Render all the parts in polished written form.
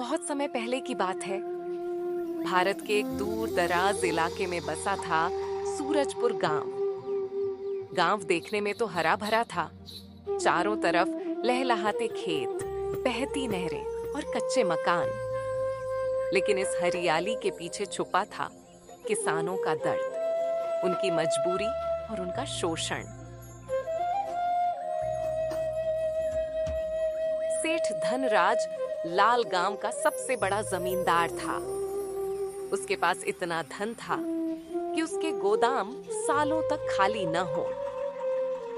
बहुत समय पहले की बात है। भारत के एक दूर दराज इलाके में बसा था सूरजपुर गांव। गांव देखने में तो हरा भरा था। चारों तरफ लहलहाते खेत, बहती नहरें और कच्चे मकान। लेकिन इस हरियाली के पीछे छुपा था किसानों का दर्द, उनकी मजबूरी और उनका शोषण। सेठ धनराज लाल गांव का सबसे बड़ा जमींदार था। उसके पास इतना धन था कि उसके गोदाम सालों तक खाली न हो।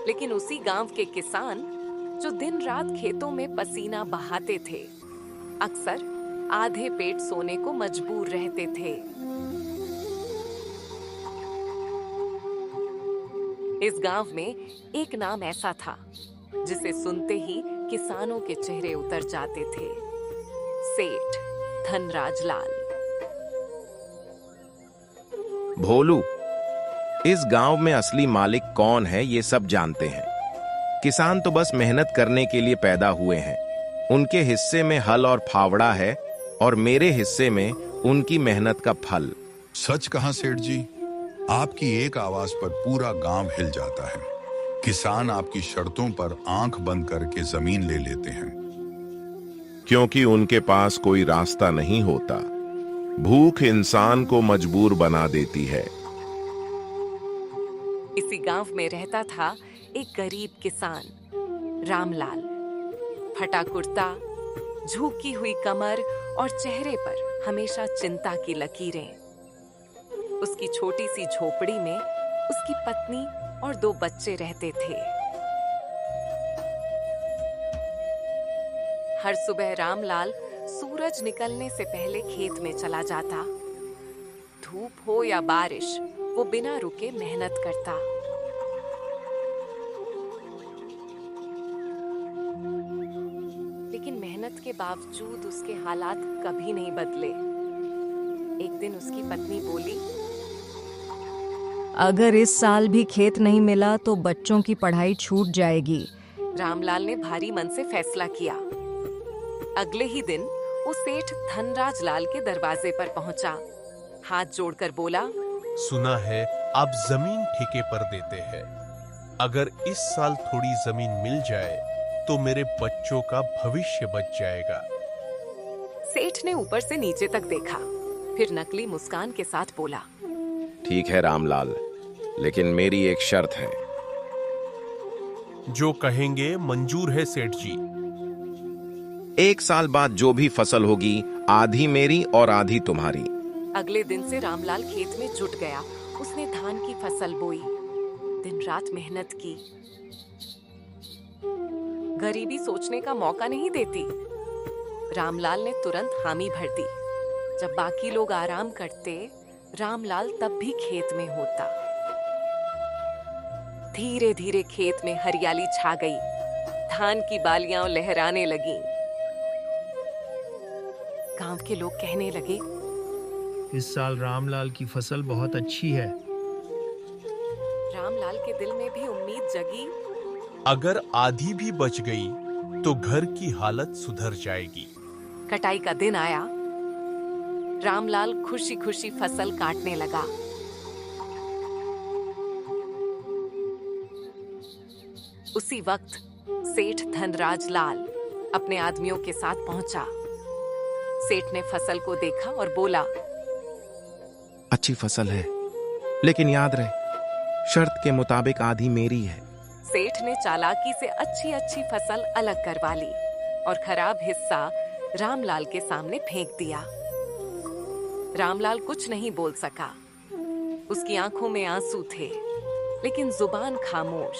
लेकिन उसी गांव के किसान जो दिन रात खेतों में पसीना बहाते थे, अक्सर आधे पेट सोने को मजबूर रहते थे। इस गांव में एक नाम ऐसा था जिसे सुनते ही किसानों के चेहरे उतर जाते थे, सेठ धनराज लाल। भोलू, इस गांव में असली मालिक कौन है ये सब जानते हैं। किसान तो बस मेहनत करने के लिए पैदा हुए हैं। उनके हिस्से में हल और फावड़ा है और मेरे हिस्से में उनकी मेहनत का फल। सच कहा सेठ जी, आपकी एक आवाज पर पूरा गांव हिल जाता है। किसान आपकी शर्तों पर आंख बंद करके जमीन ले लेते हैं, क्योंकि उनके पास कोई रास्ता नहीं होता। भूख इंसान को मजबूर बना देती है। इसी गांव में रहता था एक गरीब किसान, रामलाल। फटा कुर्ता, झुकी हुई कमर और चेहरे पर हमेशा चिंता की लकीरें। उसकी छोटी सी झोपड़ी में उसकी पत्नी और 2 बच्चे रहते थे। हर सुबह रामलाल सूरज निकलने से पहले खेत में चला जाता। धूप हो या बारिश, वो बिना रुके मेहनत करता। लेकिन मेहनत के बावजूद उसके हालात कभी नहीं बदले। एक दिन उसकी पत्नी बोली, अगर इस साल भी खेत नहीं मिला तो बच्चों की पढ़ाई छूट जाएगी। रामलाल ने भारी मन से फैसला किया। अगले ही दिन वो सेठ धनराज लाल के दरवाजे पर पहुंचा। हाथ जोड़कर बोला, सुना है आप जमीन ठेके पर देते हैं। अगर इस साल थोड़ी जमीन मिल जाए तो मेरे बच्चों का भविष्य बच जाएगा। सेठ ने ऊपर से नीचे तक देखा, फिर नकली मुस्कान के साथ बोला, ठीक है रामलाल, लेकिन मेरी एक शर्त है। जो कहेंगे मंजूर है सेठ जी। 1 साल बाद जो भी फसल होगी, आधी मेरी और आधी तुम्हारी। अगले दिन से रामलाल खेत में जुट गया। उसने धान की फसल बोई, दिन रात मेहनत की। गरीबी सोचने का मौका नहीं देती। रामलाल ने तुरंत हामी भर दी। जब बाकी लोग आराम करते, रामलाल तब भी खेत में होता। धीरे धीरे खेत में हरियाली छा गई। धान की बालियां लहराने लगीं। गांव के लोग कहने लगे, इस साल रामलाल की फसल बहुत अच्छी है। रामलाल के दिल में भी उम्मीद जगी। अगर आधी भी बच गई तो घर की हालत सुधर जाएगी। कटाई का दिन आया। रामलाल खुशी खुशी फसल काटने लगा। उसी वक्त सेठ धनराज लाल अपने आदमियों के साथ पहुंचा। सेठ ने फसल को देखा और बोला, अच्छी फसल है, लेकिन याद रहे, शर्त के मुताबिक आधी मेरी है। सेठ ने चालाकी से अच्छी अच्छी फसल अलग करवा ली और खराब हिस्सा रामलाल के सामने फेंक दिया। रामलाल कुछ नहीं बोल सका। उसकी आंखों में आंसू थे, लेकिन जुबान खामोश।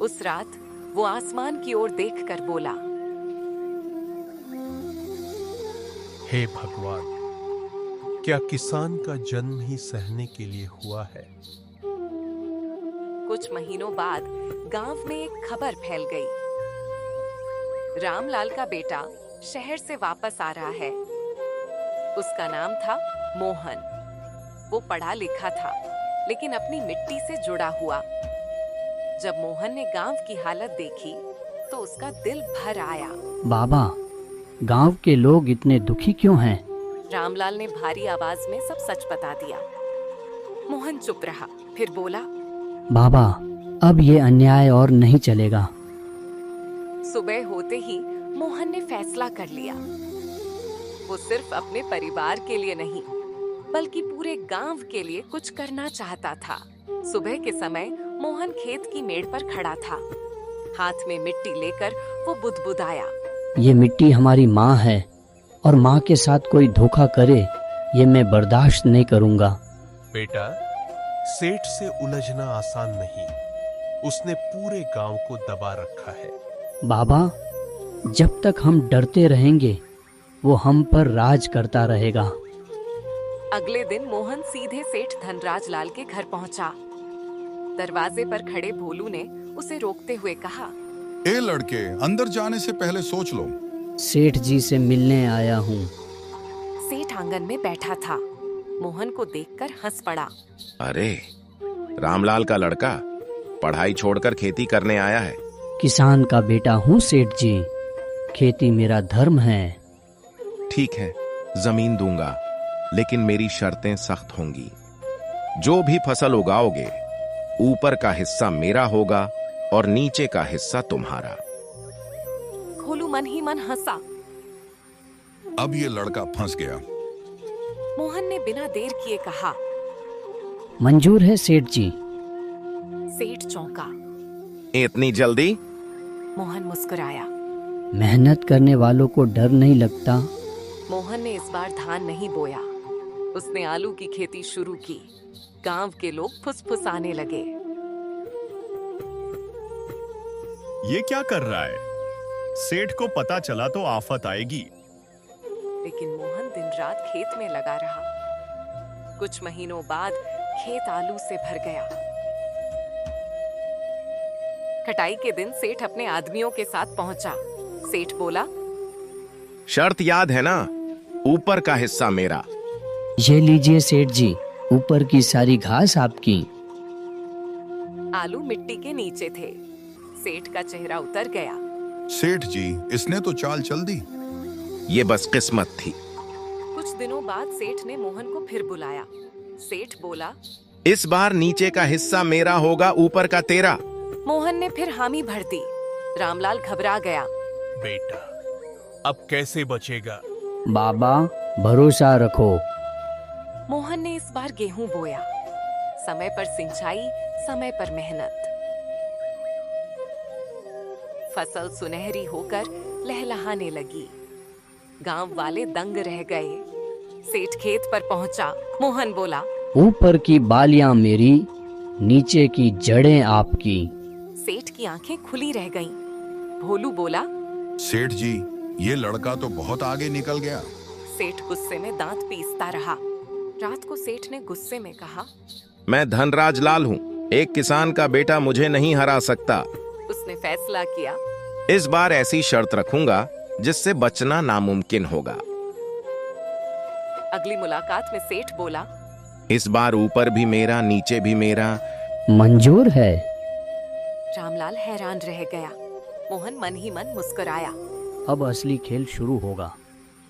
उस रात वो आसमान की ओर देखकर बोला, हे भगवान, क्या किसान का जन्म ही सहने के लिए हुआ है? कुछ महीनों बाद गांव में एक खबर फैल गई। रामलाल का बेटा शहर से वापस आ रहा है। उसका नाम था मोहन। वो पढ़ा लिखा था, लेकिन अपनी मिट्टी से जुड़ा हुआ। जब मोहन ने गांव की हालत देखी तो उसका दिल भर आया। बाबा, गांव के लोग इतने दुखी क्यों हैं? रामलाल ने भारी आवाज में सब सच बता दिया। मोहन चुप रहा, फिर बोला, बाबा, अब ये अन्याय और नहीं चलेगा। सुबह होते ही मोहन ने फैसला कर लिया। वो सिर्फ अपने परिवार के लिए नहीं, बल्कि पूरे गांव के लिए कुछ करना चाहता था। सुबह के समय मोहन खेत की मेड़ पर खड़ा था। हाथ में मिट्टी लेकर वो बुदबुदाया। ये मिट्टी हमारी माँ है और माँ के साथ कोई धोखा करे ये मैं बर्दाश्त नहीं करूँगा। बेटा, सेठ से उलझना आसान नहीं। उसने पूरे गांव को दबा रखा है। बाबा, जब तक हम डरते रहेंगे वो हम पर राज करता रहेगा। अगले दिन मोहन सीधे सेठ धनराज लाल के घर पहुंचा। दरवाजे पर खड़े भोलू ने उसे रोकते हुए कहा, ए लड़के, अंदर जाने से पहले सोच लो। सेठ जी से मिलने आया हूँ। सेठ आंगन में बैठा था। मोहन को देखकर हंस पड़ा। अरे, रामलाल का लड़का पढ़ाई छोड़कर खेती करने आया है। किसान का बेटा हूँ सेठ जी, खेती मेरा धर्म है। ठीक है, जमीन दूंगा, लेकिन मेरी शर्तें सख्त होंगी। जो भी फसल उगाओगे, ऊपर का हिस्सा मेरा होगा और नीचे का हिस्सा तुम्हारा। भोलू मन ही मन हंसा। अब ये लड़का फंस गया। मोहन ने बिना देर किए कहा, मंजूर है सेठ जी। सेठ चौंका। इतनी जल्दी? मोहन मुस्कुराया। मेहनत करने वालों को डर नहीं लगता। मोहन ने इस बार धान नहीं बोया। उसने आलू की खेती शुरू की। गांव के लोग फुसफुसाने लगे। ये क्या कर रहा है? सेठ को पता चला तो आफत आएगी। लेकिन मोहन दिन रात खेत में लगा रहा। कुछ महीनों बाद खेत आलू से भर गया। कटाई के दिन सेठ अपने आदमियों के साथ पहुंचा। सेठ बोला, शर्त याद है ना? ऊपर का हिस्सा मेरा। ये लीजिए सेठ जी, ऊपर की सारी घास आपकी। आलू मिट्टी के नीचे थे। सेठ का चेहरा उतर गया। सेठ जी, इसने तो चाल चल दी। ये बस किस्मत थी। कुछ दिनों बाद सेठ ने मोहन को फिर बुलाया। सेठ बोला, इस बार नीचे का हिस्सा मेरा होगा, ऊपर का तेरा। मोहन ने फिर हामी भर दी। रामलाल घबरा गया। बेटा, अब कैसे बचेगा? बाबा, भरोसा रखो। मोहन ने इस बार गेहूं बोया। समय पर सिंचाई, समय पर मेहनत। फसल सुनहरी होकर लहलहाने लगी। गांव वाले दंग रह गए। सेठ खेत पर पहुंचा। मोहन बोला, ऊपर की बालियां मेरी, नीचे की जड़ें आपकी। सेठ की आंखें खुली रह गईं। भोलू बोला, सेठ जी, ये लड़का तो बहुत आगे निकल गया। सेठ गुस्से में दांत पीसता रहा। रात को सेठ ने गुस्से में कहा, मैं धनराज लाल हूँ। एक किसान का बेटा मुझे नहीं हरा सकता। उसने फैसला किया, इस बार ऐसी शर्त रखूंगा जिससे बचना नामुमकिन होगा। अगली मुलाकात में सेठ बोला, इस बार ऊपर भी मेरा, नीचे भी मेरा। मंजूर है। रामलाल हैरान रह गया। मोहन मन ही मन मुस्कुराया। अब असली खेल शुरू होगा।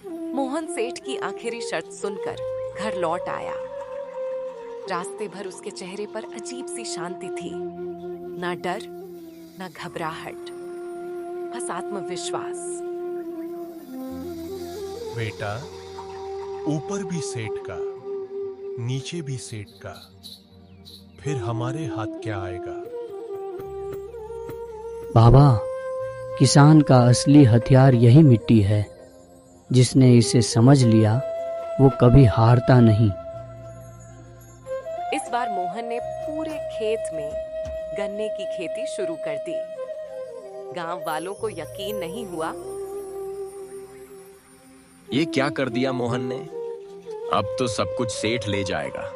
मोहन सेठ की आखिरी शर्त सुनकर घर लौट आया। रास्ते भर उसके चेहरे पर अजीब सी शांति थी। ना डर, ना घबराहट, बस आत्मविश्वास। बेटा, ऊपर भी सेठ का, नीचे भी सेठ का, फिर हमारे हाथ क्या आएगा? बाबा, किसान का असली हथियार यही मिट्टी है। जिसने इसे समझ लिया वो कभी हारता नहीं। इस बार मोहन ने पूरे खेत में गन्ने की खेती शुरू कर दी। गांव वालों को यकीन नहीं हुआ। ये क्या कर दिया मोहन ने? अब तो सब कुछ सेठ ले जाएगा।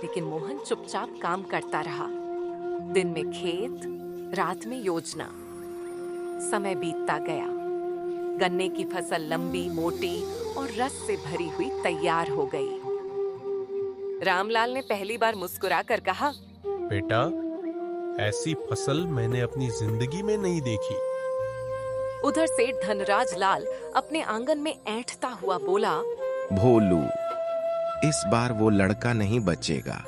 लेकिन मोहन चुपचाप काम करता रहा। दिन में खेत, रात में योजना। समय बीतता गया। गन्ने की फसल लंबी, मोटी और रस से भरी हुई तैयार हो गई। रामलाल ने पहली बार मुस्कुराकर कहा, बेटा, ऐसी फसल मैंने अपनी जिंदगी में नहीं देखी। उधर सेठ धनराज लाल अपने आंगन में ऐंठता हुआ बोला, भोलू, इस बार वो लड़का नहीं बचेगा।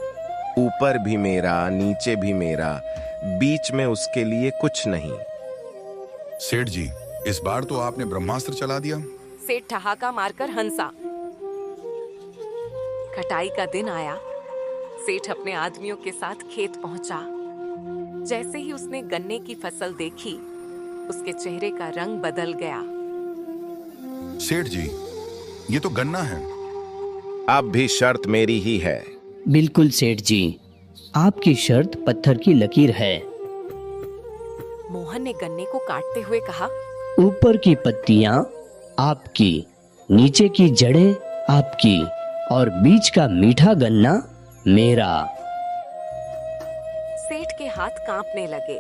ऊपर भी मेरा, नीचे भी मेरा, बीच में उसके लिए कुछ नहीं। सेठ जी, इस बार तो आपने ब्रह्मास्त्र चला दिया। सेठ ठहाका मारकर हंसा। कटाई का दिन आया। सेठ अपने आदमियों के साथ खेत पहुंचा। जैसे ही उसने गन्ने की फसल देखी, उसके चेहरे का रंग बदल गया। सेठ जी, ये तो गन्ना है। अब भी शर्त मेरी ही है। बिल्कुल सेठ जी, आपकी शर्त पत्थर की लकीर है। मोहन ने गन्ने को काटते हुए कहा, ऊपर की पत्तियां आपकी, नीचे की जड़ें आपकी और बीच का मीठा गन्ना मेरा। सेठ के हाथ कांपने लगे।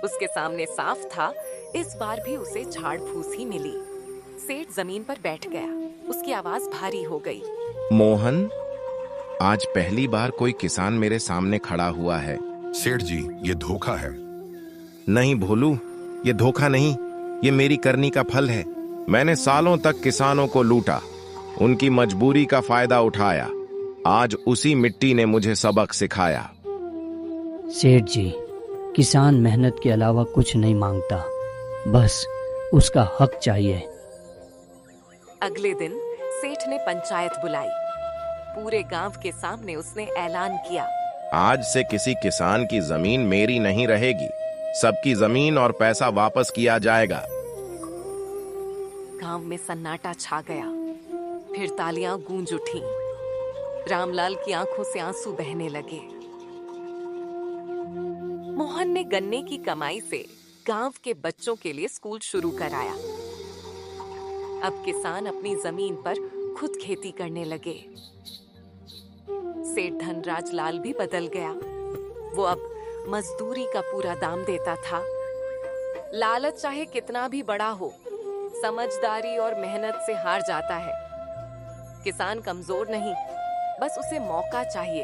उसके सामने साफ था, इस बार भी उसे झाड़ फूस ही मिली। सेठ जमीन पर बैठ गया। उसकी आवाज भारी हो गई। मोहन, आज पहली बार कोई किसान मेरे सामने खड़ा हुआ है। सेठ जी, ये धोखा है। नहीं भोलू, ये धोखा नहीं, ये मेरी करनी का फल है। मैंने सालों तक किसानों को लूटा, उनकी मजबूरी का फायदा उठाया। आज उसी मिट्टी ने मुझे सबक सिखाया। सेठ जी, किसान मेहनत के अलावा कुछ नहीं मांगता, बस उसका हक चाहिए। अगले दिन सेठ ने पंचायत बुलाई। पूरे गांव के सामने उसने ऐलान किया, आज से किसी किसान की जमीन मेरी नहीं रहेगी। सबकी जमीन और पैसा वापस किया जाएगा। गांव में सन्नाटा छा गया। फिर तालियां गूंज उठीं। रामलाल की आंखों से आंसू बहने लगे। मोहन ने गन्ने की कमाई से गांव के बच्चों के लिए स्कूल शुरू कराया। अब किसान अपनी जमीन पर खुद खेती करने लगे। सेठ धनराज लाल भी बदल गया। वो अब मजदूरी का पूरा दाम देता था। लालच चाहे कितना भी बड़ा हो, समझदारी और मेहनत से हार जाता है। किसान कमजोर नहीं, बस उसे मौका चाहिए।